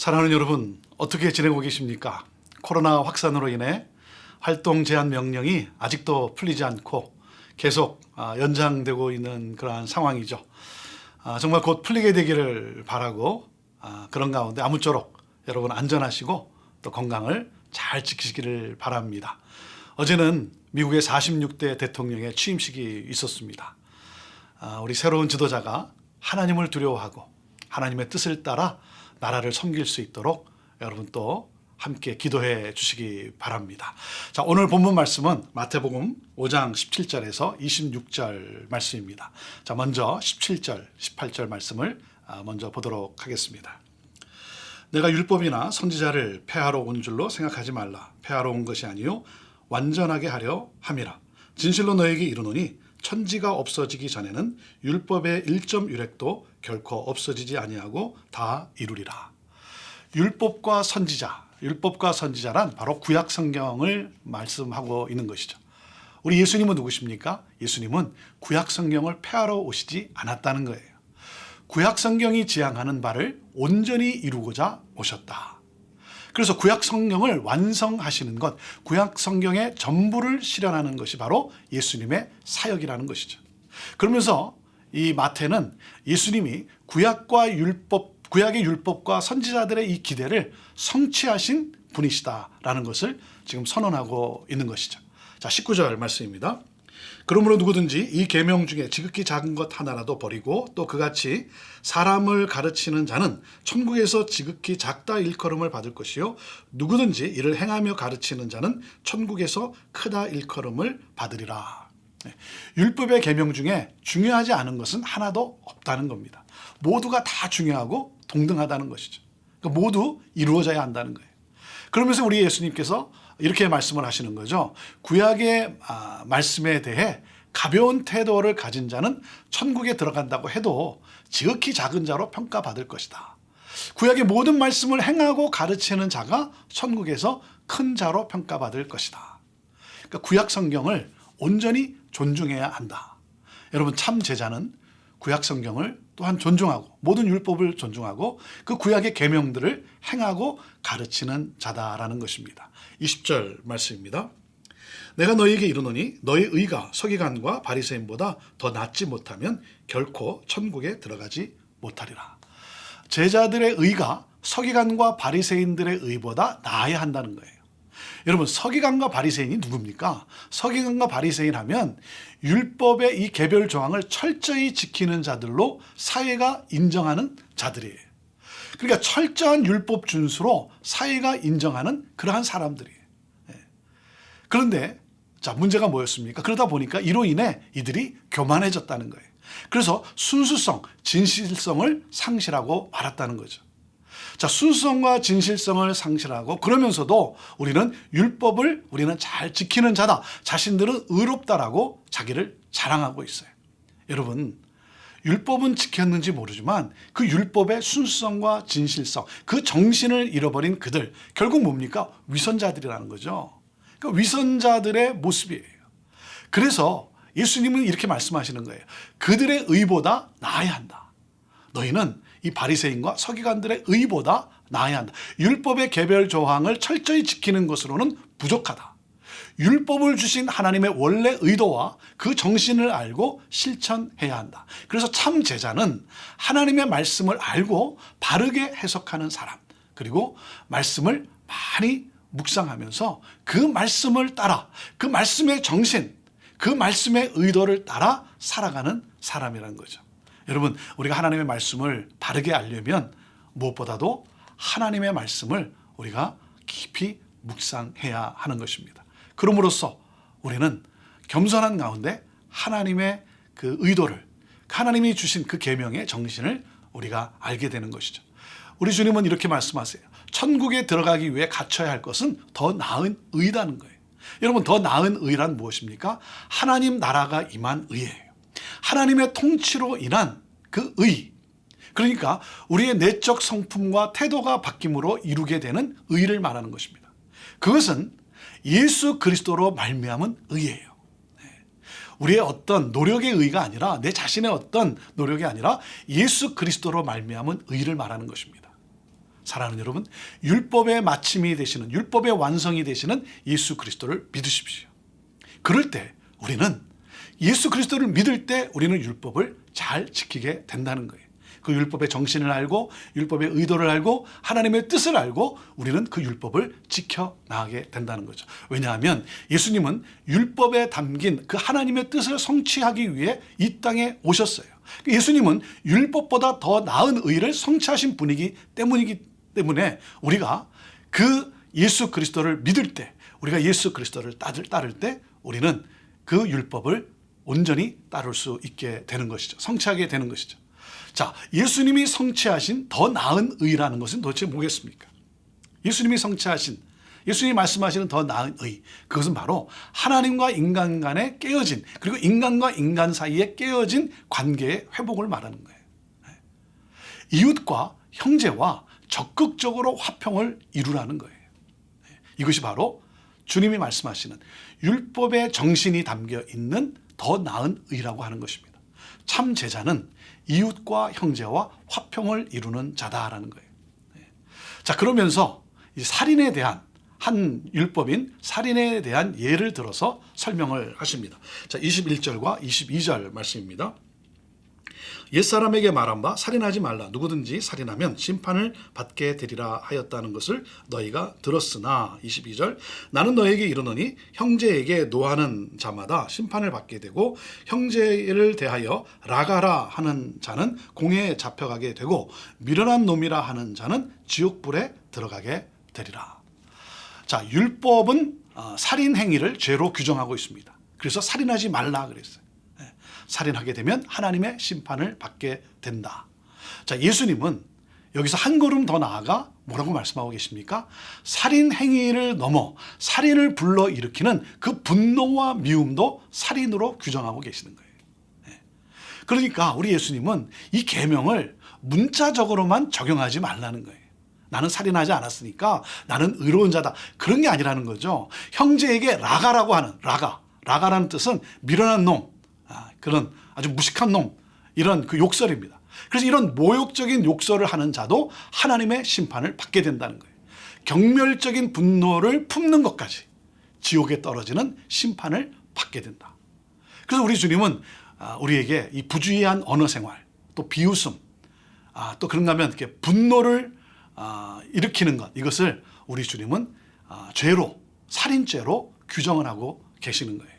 사랑하는 여러분, 어떻게 지내고 계십니까? 코로나 확산으로 인해 활동 제한 명령이 아직도 풀리지 않고 계속 연장되고 있는 그러한 상황이죠. 정말 곧 풀리게 되기를 바라고 그런 가운데 아무쪼록 여러분 안전하시고 또 건강을 잘 지키시기를 바랍니다. 어제는 미국의 46대 대통령의 취임식이 있었습니다. 우리 새로운 지도자가 하나님을 두려워하고 하나님의 뜻을 따라 나라를 섬길 수 있도록 여러분 또 함께 기도해 주시기 바랍니다. 자, 오늘 본문 말씀은 마태복음 5장 17절에서 26절 말씀입니다. 자, 먼저 17절, 18절 말씀을 먼저 보도록 하겠습니다. 내가 율법이나 선지자를 폐하러 온 줄로 생각하지 말라. 폐하러 온 것이 아니요 완전하게 하려 함이라. 진실로 너에게 이르노니 천지가 없어지기 전에는 율법의 1점 유렉도 결코 없어지지 아니하고 다 이루리라. 율법과 선지자란 바로 구약 성경을 말씀하고 있는 것이죠. 우리 예수님은 누구십니까? 예수님은 구약 성경을 폐하러 오시지 않았다는 거예요. 구약 성경이 지향하는 바를 온전히 이루고자 오셨다. 그래서 구약 성경을 완성하시는 것, 구약 성경의 전부를 실현하는 것이 바로 예수님의 사역이라는 것이죠. 그러면서 이 마태는 예수님이 구약의 율법과 선지자들의 이 기대를 성취하신 분이시다라는 것을 지금 선언하고 있는 것이죠. 자, 19절 말씀입니다. 그러므로 누구든지 이 계명 중에 지극히 작은 것 하나라도 버리고 또 그같이 사람을 가르치는 자는 천국에서 지극히 작다 일컬음을 받을 것이요 누구든지 이를 행하며 가르치는 자는 천국에서 크다 일컬음을 받으리라. 율법의 계명 중에 중요하지 않은 것은 하나도 없다는 겁니다. 모두가 다 중요하고 동등하다는 것이죠. 그러니까 모두 이루어져야 한다는 거예요. 그러면서 우리 예수님께서 이렇게 말씀을 하시는 거죠. 구약의 말씀에 대해 가벼운 태도를 가진 자는 천국에 들어간다고 해도 지극히 작은 자로 평가받을 것이다. 구약의 모든 말씀을 행하고 가르치는 자가 천국에서 큰 자로 평가받을 것이다. 그러니까 구약 성경을 온전히 존중해야 한다. 여러분, 참 제자는 구약 성경을 또한 존중하고 모든 율법을 존중하고 그 구약의 계명들을 행하고 가르치는 자다라는 것입니다. 20절 말씀입니다. 내가 너희에게 이르노니 너희 의가 서기관과 바리새인보다 더 낫지 못하면 결코 천국에 들어가지 못하리라. 제자들의 의가 서기관과 바리새인들의 의보다 나아야 한다는 거예요. 여러분, 서기관과 바리새인이 누굽니까? 서기관과 바리새인 하면 율법의 이 개별 조항을 철저히 지키는 자들로 사회가 인정하는 자들이에요. 그러니까 철저한 율법 준수로 사회가 인정하는 그러한 사람들이에요. 그런데 자, 문제가 뭐였습니까? 그러다 보니까 이로 인해 이들이 교만해졌다는 거예요. 그래서 순수성, 진실성을 상실하고 말았다는 거죠. 자, 순수성과 진실성을 상실하고 그러면서도 우리는 율법을 우리는 잘 지키는 자다. 자신들은 의롭다라고 자기를 자랑하고 있어요. 여러분, 율법은 지켰는지 모르지만 그 율법의 순수성과 진실성, 그 정신을 잃어버린 그들, 결국 뭡니까? 위선자들이라는 거죠. 그러니까 위선자들의 모습이에요. 그래서 예수님은 이렇게 말씀하시는 거예요. 그들의 의보다 나아야 한다. 너희는 이 바리새인과 서기관들의 의보다 나아야 한다. 율법의 개별 조항을 철저히 지키는 것으로는 부족하다. 율법을 주신 하나님의 원래 의도와 그 정신을 알고 실천해야 한다. 그래서 참 제자는 하나님의 말씀을 알고 바르게 해석하는 사람, 그리고 말씀을 많이 묵상하면서 그 말씀을 따라, 그 말씀의 정신, 그 말씀의 의도를 따라 살아가는 사람이라는 거죠. 여러분, 우리가 하나님의 말씀을 바르게 알려면 무엇보다도 하나님의 말씀을 우리가 깊이 묵상해야 하는 것입니다. 그럼으로써 우리는 겸손한 가운데 하나님의 그 의도를, 하나님이 주신 그 계명의 정신을 우리가 알게 되는 것이죠. 우리 주님은 이렇게 말씀하세요. 천국에 들어가기 위해 갖춰야 할 것은 더 나은 의라는 거예요. 여러분, 더 나은 의란 무엇입니까? 하나님 나라가 임한 의예요. 하나님의 통치로 인한 그 의, 그러니까 우리의 내적 성품과 태도가 바뀜으로 이루게 되는 의를 말하는 것입니다. 그것은 예수 그리스도로 말미암은 의예요. 우리의 어떤 노력의 의가 아니라, 내 자신의 어떤 노력이 아니라 예수 그리스도로 말미암은 의를 말하는 것입니다. 사랑하는 여러분, 율법의 마침이 되시는, 율법의 완성이 되시는 예수 그리스도를 믿으십시오. 그럴 때 우리는, 예수 그리스도를 믿을 때 우리는 율법을 잘 지키게 된다는 거예요. 그 율법의 정신을 알고 율법의 의도를 알고 하나님의 뜻을 알고 우리는 그 율법을 지켜나가게 된다는 거죠. 왜냐하면 예수님은 율법에 담긴 그 하나님의 뜻을 성취하기 위해 이 땅에 오셨어요. 예수님은 율법보다 더 나은 의를 성취하신 분이기 때문에 우리가 그 예수 그리스도를 믿을 때, 우리가 예수 그리스도를 따를 때 우리는 그 율법을 온전히 따를 수 있게 되는 것이죠. 성취하게 되는 것이죠. 자, 예수님이 성취하신 더 나은 의라는 것은 도대체 뭐겠습니까? 예수님이 성취하신, 예수님이 말씀하시는 더 나은 의, 그것은 바로 하나님과 인간 간에 깨어진, 그리고 인간과 인간 사이에 깨어진 관계의 회복을 말하는 거예요. 이웃과 형제와 적극적으로 화평을 이루라는 거예요. 이것이 바로 주님이 말씀하시는 율법의 정신이 담겨 있는 더 나은 의라고 하는 것입니다. 참 제자는 이웃과 형제와 화평을 이루는 자다라는 거예요. 자, 그러면서 이 살인에 대한, 한 율법인 살인에 대한 예를 들어서 설명을 하십니다. 자, 21절과 22절 말씀입니다. 옛사람에게 말한 바 살인하지 말라. 누구든지 살인하면 심판을 받게 되리라 하였다는 것을 너희가 들었으나, 22절, 나는 너에게 이르노니 형제에게 노하는 자마다 심판을 받게 되고 형제를 대하여 라가라 하는 자는 공회에 잡혀가게 되고 미련한 놈이라 하는 자는 지옥불에 들어가게 되리라. 자, 율법은 살인 행위를 죄로 규정하고 있습니다. 그래서 살인하지 말라 그랬어요. 살인하게 되면 하나님의 심판을 받게 된다. 자, 예수님은 여기서 한 걸음 더 나아가 뭐라고 말씀하고 계십니까? 살인 행위를 넘어 살인을 불러일으키는 그 분노와 미움도 살인으로 규정하고 계시는 거예요. 그러니까 우리 예수님은 이 계명을 문자적으로만 적용하지 말라는 거예요. 나는 살인하지 않았으니까 나는 의로운 자다, 그런 게 아니라는 거죠. 형제에게 라가라고 하는, 라가라는 뜻은 미련한 놈, 그런 아주 무식한 놈, 이런 그 욕설입니다. 그래서 이런 모욕적인 욕설을 하는 자도 하나님의 심판을 받게 된다는 거예요. 경멸적인 분노를 품는 것까지 지옥에 떨어지는 심판을 받게 된다. 그래서 우리 주님은 우리에게 이 부주의한 언어 생활, 또 비웃음, 또 그런가 하면 이렇게 분노를 일으키는 것, 이것을 우리 주님은 죄로, 살인죄로 규정을 하고 계시는 거예요.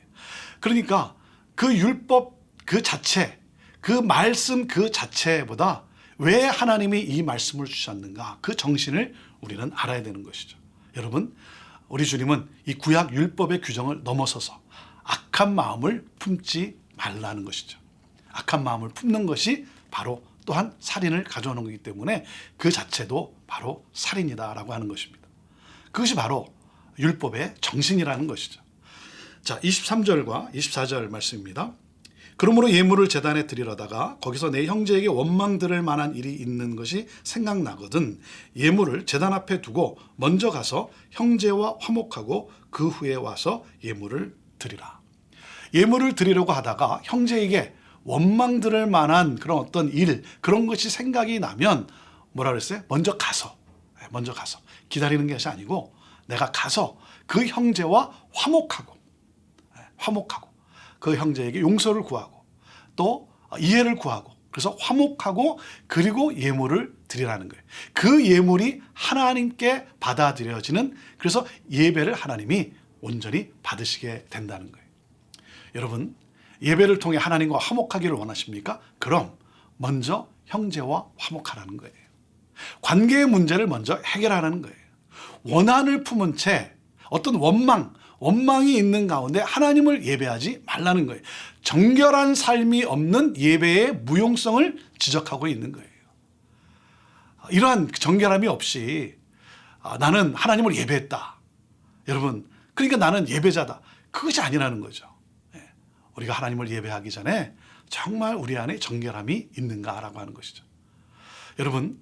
그러니까 그 율법 그 자체, 그 말씀 그 자체보다 왜 하나님이 이 말씀을 주셨는가, 그 정신을 우리는 알아야 되는 것이죠. 여러분, 우리 주님은 이 구약 율법의 규정을 넘어서서 악한 마음을 품지 말라는 것이죠. 악한 마음을 품는 것이 바로 또한 살인을 가져오는 거기 때문에 그 자체도 바로 살인이다라고 하는 것입니다. 그것이 바로 율법의 정신이라는 것이죠. 자, 23절과 24절 말씀입니다. 그러므로 예물을 제단에 드리려다가 거기서 내 형제에게 원망 들을 만한 일이 있는 것이 생각나거든 예물을 제단 앞에 두고 먼저 가서 형제와 화목하고 그 후에 와서 예물을 드리라. 예물을 드리려고 하다가 형제에게 원망 들을 만한 그런 어떤 일, 그런 것이 생각이 나면 뭐라 그랬어요? 먼저 가서 기다리는 것이 아니고 내가 가서 그 형제와 화목하고 그 형제에게 용서를 구하고 또 이해를 구하고, 그래서 화목하고 그리고 예물을 드리라는 거예요. 그 예물이 하나님께 받아들여지는, 그래서 예배를 하나님이 온전히 받으시게 된다는 거예요. 여러분, 예배를 통해 하나님과 화목하기를 원하십니까? 그럼 먼저 형제와 화목하라는 거예요. 관계의 문제를 먼저 해결하라는 거예요. 원한을 품은 채 어떤 원망이 있는 가운데 하나님을 예배하지 말라는 거예요. 정결한 삶이 없는 예배의 무용성을 지적하고 있는 거예요. 이러한 정결함이 없이 나는 하나님을 예배했다, 여러분, 그러니까 나는 예배자다, 그것이 아니라는 거죠. 우리가 하나님을 예배하기 전에 정말 우리 안에 정결함이 있는가라고 하는 것이죠. 여러분,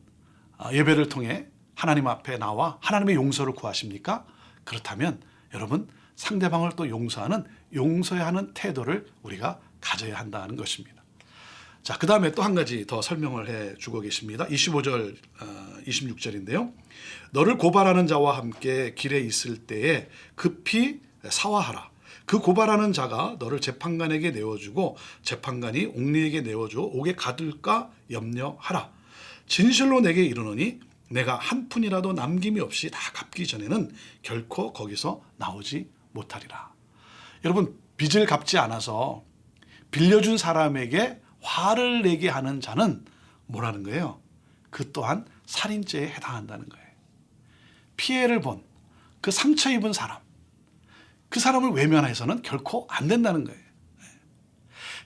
예배를 통해 하나님 앞에 나와 하나님의 용서를 구하십니까? 그렇다면 여러분, 상대방을 또 용서해야 하는 태도를 우리가 가져야 한다는 것입니다. 자, 그 다음에 또 한 가지 더 설명을 해주고 계십니다. 25절, 26절인데요. 너를 고발하는 자와 함께 길에 있을 때에 급히 사화하라. 그 고발하는 자가 너를 재판관에게 내어주고 재판관이 옥리에게 내어주어 옥에 가둘까 염려하라. 진실로 내게 이르노니 내가 한 푼이라도 남김이 없이 다 갚기 전에는 결코 거기서 나오지 못하리라. 여러분, 빚을 갚지 않아서 빌려준 사람에게 화를 내게 하는 자는 뭐라는 거예요? 그 또한 살인죄에 해당한다는 거예요. 피해를 본 그 상처 입은 사람, 그 사람을 외면해서는 결코 안 된다는 거예요.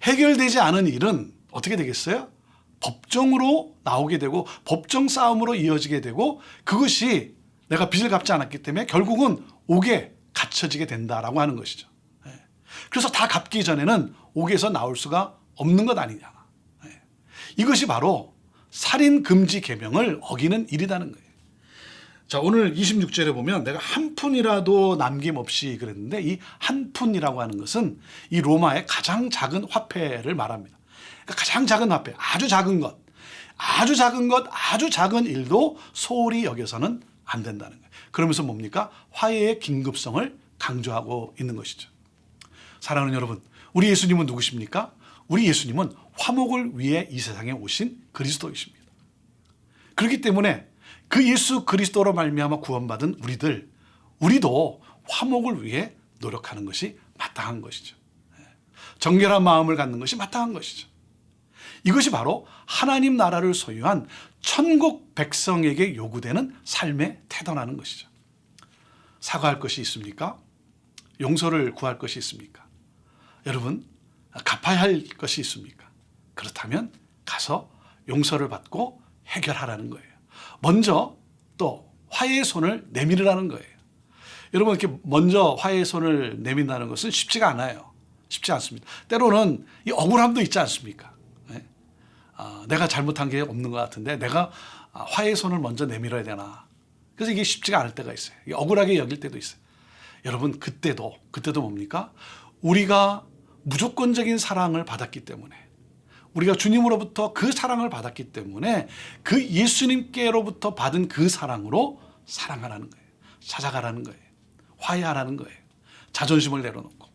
해결되지 않은 일은 어떻게 되겠어요? 법정으로 나오게 되고 법정 싸움으로 이어지게 되고 그것이 내가 빚을 갚지 않았기 때문에 결국은 옥에 갇혀지게 된다라고 하는 것이죠. 그래서 다 갚기 전에는 옥에서 나올 수가 없는 것 아니냐. 이것이 바로 살인 금지 계명을 어기는 일이라는 거예요. 자, 오늘 26절에 보면 내가 한 푼이라도 남김없이 그랬는데 이 한 푼이라고 하는 것은 이 로마의 가장 작은 화폐를 말합니다. 그러니까 가장 작은 화폐, 아주 작은 것, 아주 작은 것, 아주 작은 일도 소홀히 여겨서는 안 된다는 거예요. 그러면서 뭡니까? 화해의 긴급성을 강조하고 있는 것이죠. 사랑하는 여러분, 우리 예수님은 누구십니까? 우리 예수님은 화목을 위해 이 세상에 오신 그리스도이십니다. 그렇기 때문에 그 예수 그리스도로 말미암아 구원받은 우리도 화목을 위해 노력하는 것이 마땅한 것이죠. 정결한 마음을 갖는 것이 마땅한 것이죠. 이것이 바로 하나님 나라를 소유한 천국 백성에게 요구되는 삶의 태도라는 것이죠. 사과할 것이 있습니까? 용서를 구할 것이 있습니까? 여러분, 갚아야 할 것이 있습니까? 그렇다면 가서 용서를 받고 해결하라는 거예요. 먼저 또 화해의 손을 내밀으라는 거예요. 여러분, 이렇게 먼저 화해의 손을 내민다는 것은 쉽지가 않아요. 쉽지 않습니다. 때로는 이 억울함도 있지 않습니까? 내가 잘못한 게 없는 것 같은데 내가 화해의 손을 먼저 내밀어야 되나. 그래서 이게 쉽지가 않을 때가 있어요. 억울하게 여길 때도 있어요. 여러분, 그때도 뭡니까? 우리가 무조건적인 사랑을 받았기 때문에, 우리가 주님으로부터 그 사랑을 받았기 때문에 그 예수님께로부터 받은 그 사랑으로 사랑하라는 거예요. 찾아가라는 거예요. 화해하라는 거예요. 자존심을 내려놓고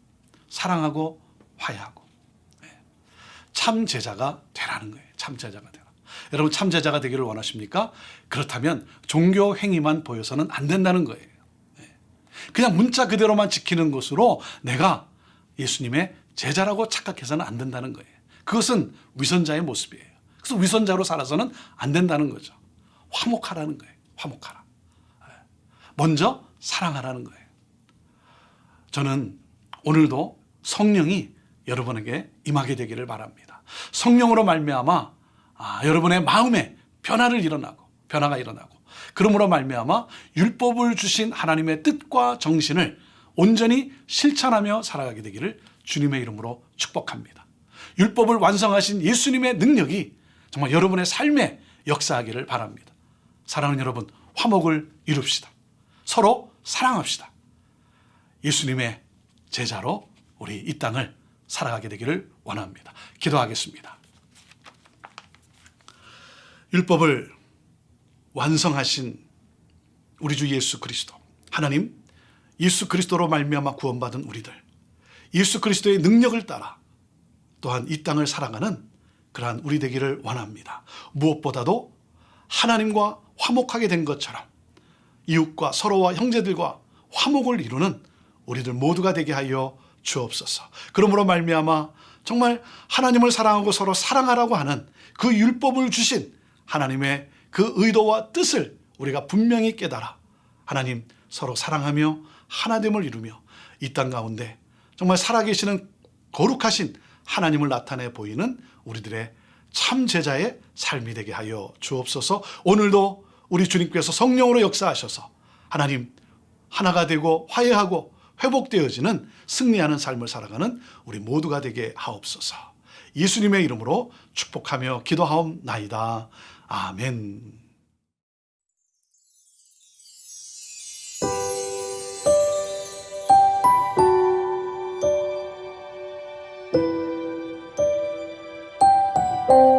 사랑하고 화해하고 참 제자가 되라는 거예요. 참 제자가 되라. 여러분, 참 제자가 되기를 원하십니까? 그렇다면 종교 행위만 보여서는 안 된다는 거예요. 그냥 문자 그대로만 지키는 것으로 내가 예수님의 제자라고 착각해서는 안 된다는 거예요. 그것은 위선자의 모습이에요. 그래서 위선자로 살아서는 안 된다는 거죠. 화목하라는 거예요. 화목하라. 먼저 사랑하라는 거예요. 저는 오늘도 성령이 여러분에게 임하게 되기를 바랍니다. 성령으로 말미암아 여러분의 마음에 변화가 일어나고 그러므로 말미암아 율법을 주신 하나님의 뜻과 정신을 온전히 실천하며 살아가게 되기를 주님의 이름으로 축복합니다. 율법을 완성하신 예수님의 능력이 정말 여러분의 삶에 역사하기를 바랍니다. 사랑하는 여러분, 화목을 이룹시다. 서로 사랑합시다. 예수님의 제자로 우리 이 땅을 살아가게 되기를 원합니다. 기도하겠습니다. 율법을 완성하신 우리 주 예수 그리스도, 하나님, 예수 그리스도로 말미암아 구원받은 우리들, 예수 그리스도의 능력을 따라 또한 이 땅을 살아가는 그러한 우리 되기를 원합니다. 무엇보다도 하나님과 화목하게 된 것처럼 이웃과 서로와 형제들과 화목을 이루는 우리들 모두가 되게 하여 주옵소서. 그러므로 말미암아 정말 하나님을 사랑하고 서로 사랑하라고 하는 그 율법을 주신 하나님의 그 의도와 뜻을 우리가 분명히 깨달아 하나님 서로 사랑하며 하나됨을 이루며 이 땅 가운데 정말 살아계시는 거룩하신 하나님을 나타내 보이는 우리들의 참 제자의 삶이 되게 하여 주옵소서. 오늘도 우리 주님께서 성령으로 역사하셔서 하나님 하나가 되고 화해하고 회복되어지는 승리하는 삶을 살아가는 우리 모두가 되게 하옵소서. 예수님의 이름으로 축복하며 기도하옵나이다. 아멘. 네.